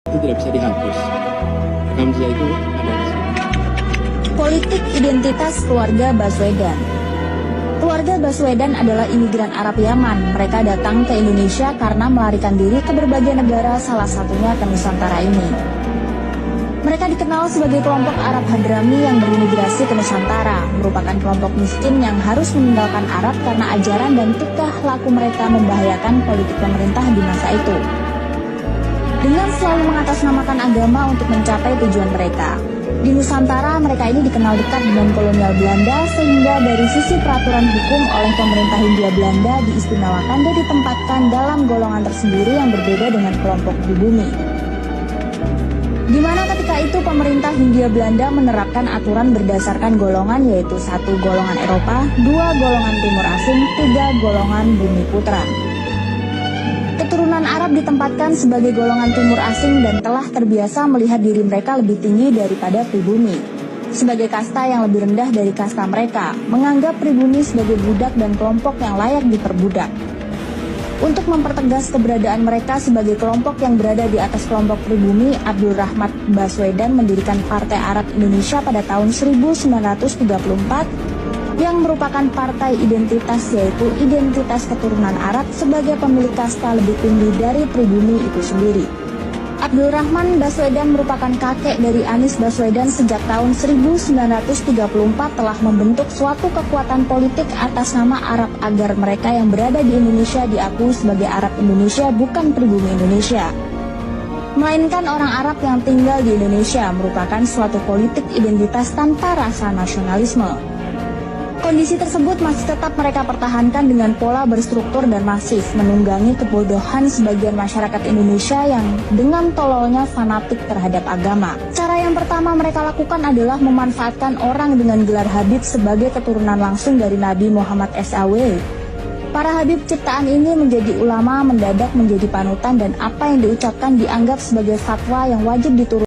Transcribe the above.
itu tidak bisa dihapus. Rekam jejak itu ada di sini. Politik identitas keluarga Baswedan. Keluarga Baswedan adalah imigran Arab Yaman. Mereka datang ke Indonesia karena melarikan diri ke berbagai negara, salah satunya ke Nusantara ini. Mereka dikenal sebagai kelompok Arab Hadrami yang berimigrasi ke Nusantara, merupakan kelompok miskin yang harus meninggalkan Arab karena ajaran dan tingkah laku mereka membahayakan politik pemerintah di masa itu. Dengan selalu mengatasnamakan agama untuk mencapai tujuan mereka. Di Nusantara, mereka ini dikenal dekat dengan kolonial Belanda, sehingga dari sisi peraturan hukum oleh pemerintah Hindia Belanda diistimewakan dan ditempatkan dalam golongan tersendiri yang berbeda dengan kelompok pribumi. Di mana ketika itu pemerintah Hindia Belanda menerapkan aturan berdasarkan golongan, yaitu 1 golongan Eropa, 2 golongan Timur Asing, 3 golongan Bumi Putra. Keturunan Arab ditempatkan sebagai golongan Timur Asing dan telah terbiasa melihat diri mereka lebih tinggi daripada pribumi. Sebagai kasta yang lebih rendah dari kasta mereka, menganggap pribumi sebagai budak dan kelompok yang layak diperbudak. Untuk mempertegas keberadaan mereka sebagai kelompok yang berada di atas kelompok pribumi, Abdul Rahmat Baswedan mendirikan Partai Arab Indonesia pada tahun 1934 yang merupakan partai identitas, yaitu identitas keturunan Arab sebagai pemilik kasta lebih tinggi dari pribumi itu sendiri. Abdul Rahman Baswedan merupakan kakek dari Anies Baswedan. Sejak tahun 1934 telah membentuk suatu kekuatan politik atas nama Arab agar mereka yang berada di Indonesia diakui sebagai Arab Indonesia, bukan pribumi Indonesia, melainkan orang Arab yang tinggal di Indonesia, merupakan suatu politik identitas tanpa rasa nasionalisme. Kondisi tersebut masih tetap mereka pertahankan dengan pola berstruktur dan masif, menunggangi kebodohan sebagian masyarakat Indonesia yang dengan tololnya fanatik terhadap agama. Cara yang pertama mereka lakukan adalah memanfaatkan orang dengan gelar Habib sebagai keturunan langsung dari Nabi Muhammad SAW. Para Habib ciptaan ini menjadi ulama, mendadak menjadi panutan, dan apa yang diucapkan dianggap sebagai fatwa yang wajib diturunkan